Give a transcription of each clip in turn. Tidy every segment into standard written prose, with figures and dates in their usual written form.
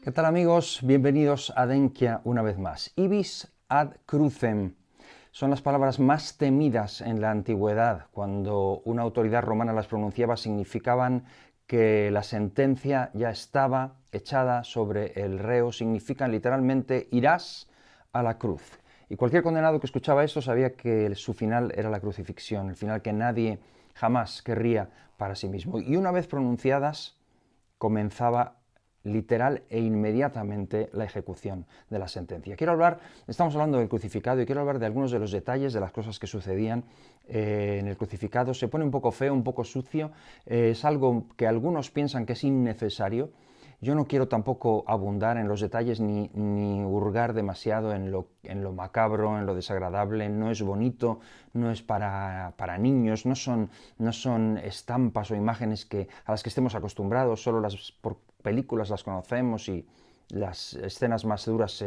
¿Qué tal amigos? Bienvenidos a Denkia una vez más. Ibis ad crucem son las palabras más temidas en la antigüedad. Cuando una autoridad romana las pronunciaba significaban que la sentencia ya estaba echada sobre el reo, significan literalmente irás a la cruz. Y cualquier condenado que escuchaba esto sabía que su final era la crucifixión, el final que nadie jamás querría para sí mismo. Y una vez pronunciadas, comenzaba literal e inmediatamente la ejecución de la sentencia. Estamos hablando del crucificado y quiero hablar de algunos de los detalles de las cosas que sucedían en el crucificado. Se pone un poco feo, un poco sucio, es algo que algunos piensan que es innecesario. Yo no quiero tampoco abundar en los detalles ni hurgar demasiado en lo macabro, en lo desagradable. No es bonito, no es para niños, no son estampas o imágenes a las que estemos acostumbrados, solo por películas las conocemos y las escenas más duras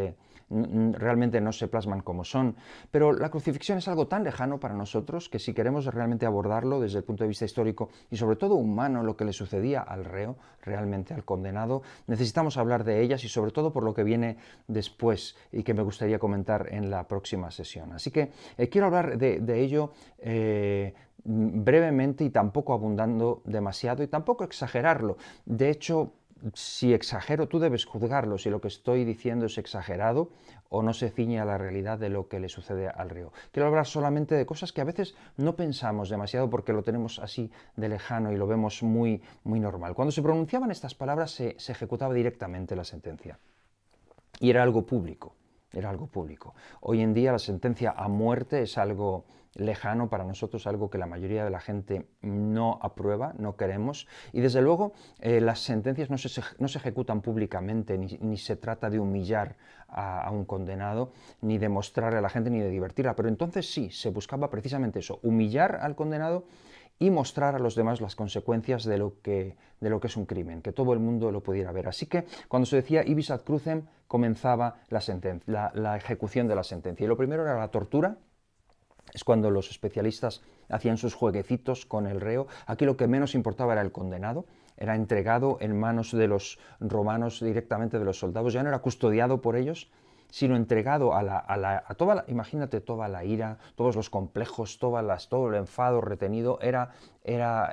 realmente no se plasman como son, pero la crucifixión es algo tan lejano para nosotros que si queremos realmente abordarlo desde el punto de vista histórico y sobre todo humano, lo que le sucedía al reo, realmente al condenado, necesitamos hablar de ellas y sobre todo por lo que viene después y que me gustaría comentar en la próxima sesión. Así que quiero hablar de ello brevemente y tampoco abundando demasiado y tampoco exagerarlo. De hecho, si exagero, tú debes juzgarlo, si lo que estoy diciendo es exagerado o no se ciñe a la realidad de lo que le sucede al reo. Quiero hablar solamente de cosas que a veces no pensamos demasiado porque lo tenemos así de lejano y lo vemos muy normal. Cuando se pronunciaban estas palabras se ejecutaba directamente la sentencia y era algo público. Era algo público. Hoy en día la sentencia a muerte es algo lejano para nosotros, algo que la mayoría de la gente no aprueba, no queremos. Y desde luego las sentencias no se ejecutan públicamente, ni se trata de humillar a un condenado, ni de mostrarle a la gente, ni de divertirla. Pero entonces sí, se buscaba precisamente eso, humillar al condenado y mostrar a los demás las consecuencias de lo que es un crimen, que todo el mundo lo pudiera ver. Así que cuando se decía ibis ad crucem, comenzaba la ejecución de la sentencia. Y lo primero era la tortura. Es cuando los especialistas hacían sus jueguecitos con el reo. Aquí lo que menos importaba era el condenado. Era entregado en manos de los romanos directamente, de los soldados. Ya no era custodiado por ellos, sino entregado imagínate toda la ira, todos los complejos, todo el enfado retenido, era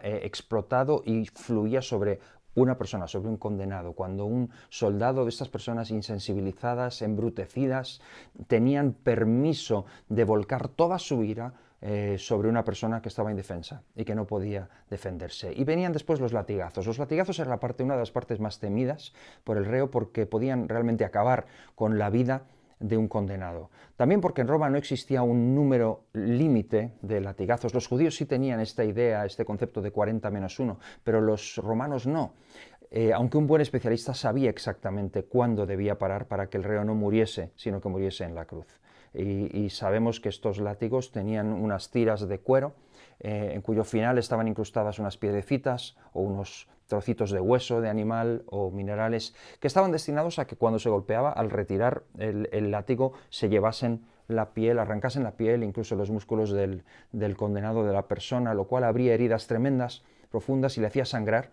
explotado y fluía sobre una persona, sobre un condenado. Cuando un soldado de estas personas insensibilizadas, embrutecidas, tenían permiso de volcar toda su ira sobre una persona que estaba indefensa y que no podía defenderse. Y venían después los latigazos. Los latigazos eran una de las partes más temidas por el reo porque podían realmente acabar con la vida de un condenado. También porque en Roma no existía un número límite de latigazos. Los judíos sí tenían esta idea, este concepto de 40 menos 1, pero los romanos no. Aunque un buen especialista sabía exactamente cuándo debía parar para que el reo no muriese, sino que muriese en la cruz. Y sabemos que estos látigos tenían unas tiras de cuero en cuyo final estaban incrustadas unas piedrecitas o unos trocitos de hueso de animal o minerales que estaban destinados a que cuando se golpeaba, al retirar el látigo, se llevasen la piel, arrancasen la piel, incluso los músculos del condenado, de la persona, lo cual abría heridas tremendas, profundas y le hacía sangrar.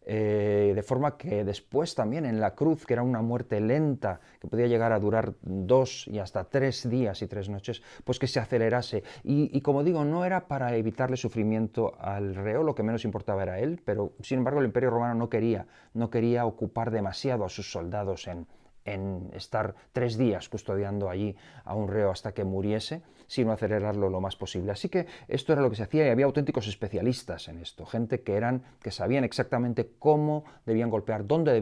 De forma que después también en la cruz, que era una muerte lenta, que podía llegar a durar 2 y hasta 3 días y 3 noches, pues que se acelerase. Y como digo, no era para evitarle sufrimiento al reo, lo que menos importaba era él, pero sin embargo el Imperio Romano no quería ocupar demasiado a sus soldados en estar 3 días custodiando allí a un reo hasta que muriese, sino acelerarlo lo más posible. Así que esto era lo que se hacía y había auténticos especialistas en esto, gente que sabían exactamente cómo debían golpear, dónde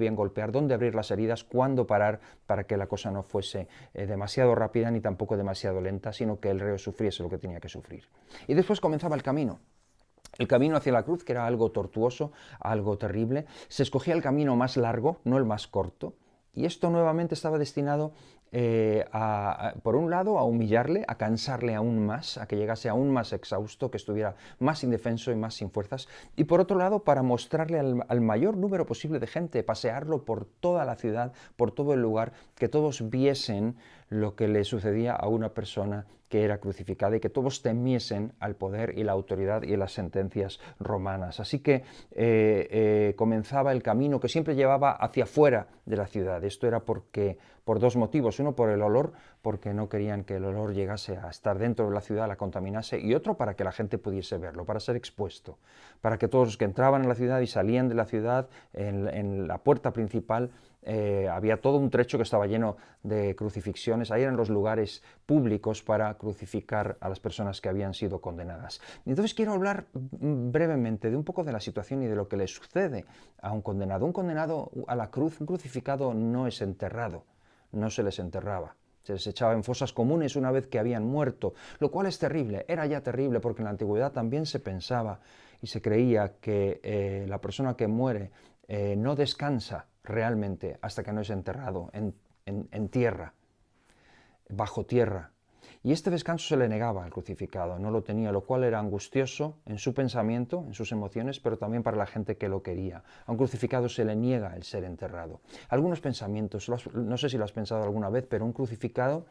abrir las heridas, cuándo parar para que la cosa no fuese demasiado rápida ni tampoco demasiado lenta, sino que el reo sufriese lo que tenía que sufrir. Y después comenzaba el camino. El camino hacia la cruz, que era algo tortuoso, algo terrible. Se escogía el camino más largo, no el más corto. Y esto nuevamente estaba destinado, por un lado, a humillarle, a cansarle aún más, a que llegase aún más exhausto, que estuviera más indefenso y más sin fuerzas. Y por otro lado, para mostrarle al mayor número posible de gente, pasearlo por toda la ciudad, por todo el lugar, que todos viesen lo que le sucedía a una persona que era crucificada y que todos temiesen al poder y la autoridad y las sentencias romanas. Así que comenzaba el camino que siempre llevaba hacia afuera de la ciudad. Esto era por dos motivos. Uno, por el olor, porque no querían que el olor llegase a estar dentro de la ciudad, la contaminase, y otro, para que la gente pudiese verlo, para ser expuesto, para que todos los que entraban en la ciudad y salían de la ciudad, en la puerta principal, había todo un trecho que estaba lleno de crucifixiones. Ahí eran los lugares públicos para crucificar a las personas que habían sido condenadas. Entonces quiero hablar brevemente de un poco de la situación y de lo que le sucede a un condenado. Un condenado a la cruz, un crucificado, no es enterrado, no se les enterraba. Se les echaba en fosas comunes una vez que habían muerto, lo cual es terrible. Era ya terrible porque en la antigüedad también se pensaba y se creía que la persona que muere no descansa realmente hasta que no es enterrado en tierra, bajo tierra. Y este descanso se le negaba al crucificado, no lo tenía, lo cual era angustioso en su pensamiento, en sus emociones, pero también para la gente que lo quería. A un crucificado se le niega el ser enterrado. Algunos pensamientos, no sé si lo has pensado alguna vez, pero un crucificado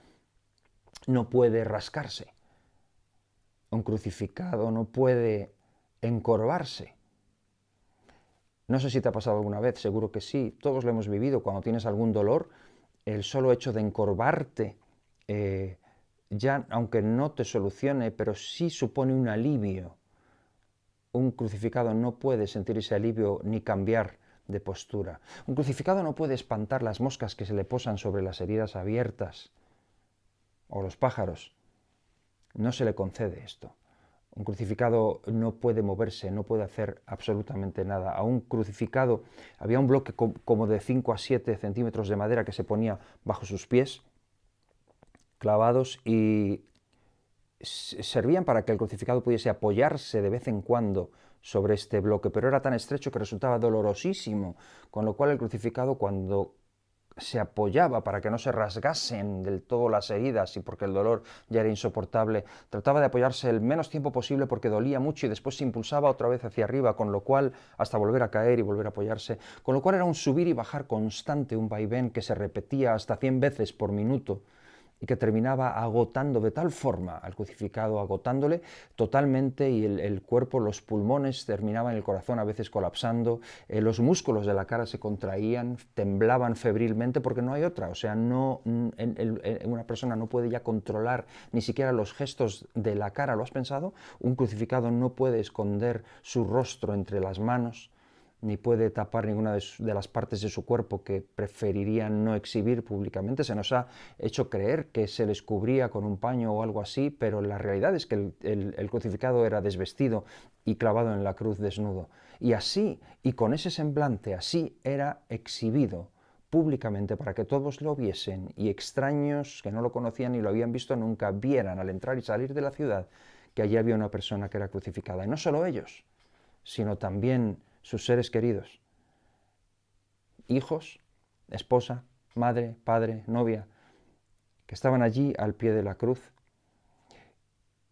no puede rascarse. Un crucificado no puede encorvarse. No sé si te ha pasado alguna vez, seguro que sí, todos lo hemos vivido. Cuando tienes algún dolor, el solo hecho de encorvarte, ya aunque no te solucione, pero sí supone un alivio. Un crucificado no puede sentir ese alivio ni cambiar de postura. Un crucificado no puede espantar las moscas que se le posan sobre las heridas abiertas o los pájaros. No se le concede esto. Un crucificado no puede moverse, no puede hacer absolutamente nada. A un crucificado había un bloque como de 5 a 7 centímetros de madera que se ponía bajo sus pies, clavados, y servían para que el crucificado pudiese apoyarse de vez en cuando sobre este bloque, pero era tan estrecho que resultaba dolorosísimo, con lo cual el crucificado, cuando se apoyaba para que no se rasgasen del todo las heridas y porque el dolor ya era insoportable, trataba de apoyarse el menos tiempo posible porque dolía mucho y después se impulsaba otra vez hacia arriba, con lo cual, hasta volver a caer y volver a apoyarse, con lo cual era un subir y bajar constante, un vaivén que se repetía hasta 100 veces por minuto y que terminaba agotando de tal forma al crucificado, agotándole totalmente, y el cuerpo, los pulmones terminaban, el corazón a veces colapsando, los músculos de la cara se contraían, temblaban febrilmente porque no hay otra, o sea, una persona no puede ya controlar ni siquiera los gestos de la cara. ¿Lo has pensado? Un crucificado no puede esconder su rostro entre las manos, ni puede tapar ninguna de las partes de su cuerpo que preferiría no exhibir públicamente. Se nos ha hecho creer que se les cubría con un paño o algo así, pero la realidad es que el crucificado era desvestido y clavado en la cruz desnudo. Y así, y con ese semblante, así era exhibido públicamente para que todos lo viesen, y extraños que no lo conocían ni lo habían visto nunca vieran al entrar y salir de la ciudad que allí había una persona que era crucificada. Y no solo ellos, sino también sus seres queridos, hijos, esposa, madre, padre, novia, que estaban allí al pie de la cruz.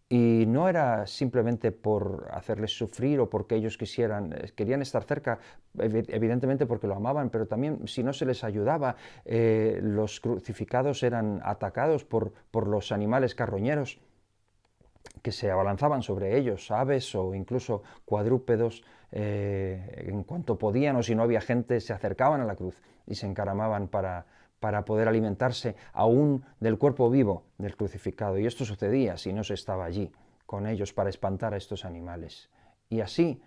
Y no era simplemente por hacerles sufrir o porque ellos querían estar cerca, evidentemente porque lo amaban, pero también si no se les ayudaba, los crucificados eran atacados por los animales carroñeros que se abalanzaban sobre ellos, aves o incluso cuadrúpedos, en cuanto podían, o si no había gente, se acercaban a la cruz y se encaramaban para poder alimentarse aún del cuerpo vivo del crucificado. Y esto sucedía si no se estaba allí con ellos para espantar a estos animales. Y así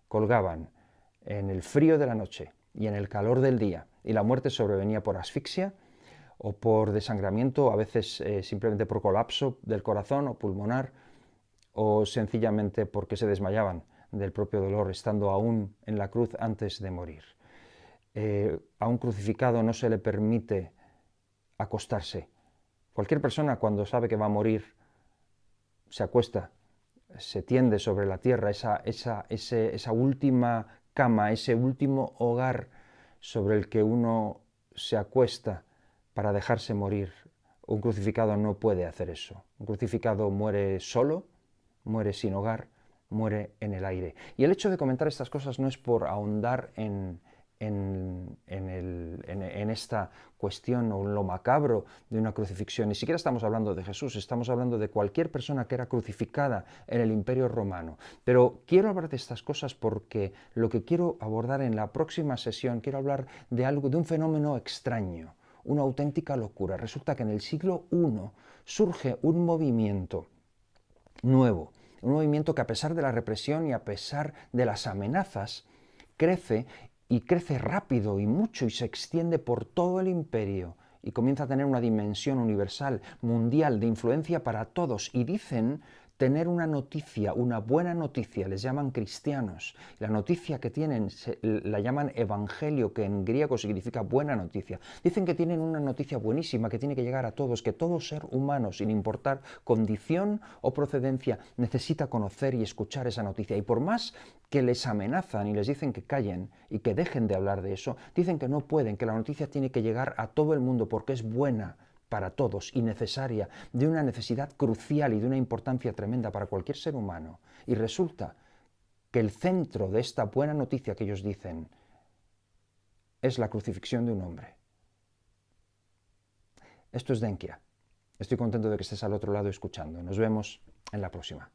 colgaban en el frío de la noche y en el calor del día, y la muerte sobrevenía por asfixia o por desangramiento, a veces simplemente por colapso del corazón o pulmonar, o sencillamente porque se desmayaban del propio dolor estando aún en la cruz antes de morir. A un crucificado no se le permite acostarse. Cualquier persona, cuando sabe que va a morir, se acuesta, se tiende sobre la tierra, esa última cama, ese último hogar sobre el que uno se acuesta para dejarse morir. Un crucificado no puede hacer eso. Un crucificado muere solo, muere sin hogar, muere en el aire. Y el hecho de comentar estas cosas no es por ahondar en en esta cuestión o en lo macabro de una crucifixión. Ni siquiera estamos hablando de Jesús, estamos hablando de cualquier persona que era crucificada en el Imperio Romano. Pero quiero hablar de estas cosas porque lo que quiero abordar en la próxima sesión, quiero hablar de algo, de un fenómeno extraño, una auténtica locura. Resulta que en el siglo I surge un movimiento nuevo, un movimiento que a pesar de la represión y a pesar de las amenazas, crece y crece rápido y mucho y se extiende por todo el imperio y comienza a tener una dimensión universal, mundial, de influencia para todos. Y dicen tener una noticia, una buena noticia, les llaman cristianos. La noticia que tienen la llaman evangelio, que en griego significa buena noticia. Dicen que tienen una noticia buenísima que tiene que llegar a todos, que todo ser humano, sin importar condición o procedencia, necesita conocer y escuchar esa noticia. Y por más que les amenazan y les dicen que callen y que dejen de hablar de eso, dicen que no pueden, que la noticia tiene que llegar a todo el mundo porque es buena para todos y necesaria, de una necesidad crucial y de una importancia tremenda para cualquier ser humano. Y resulta que el centro de esta buena noticia que ellos dicen es la crucifixión de un hombre. Esto es Denkia. Estoy contento de que estés al otro lado escuchando. Nos vemos en la próxima.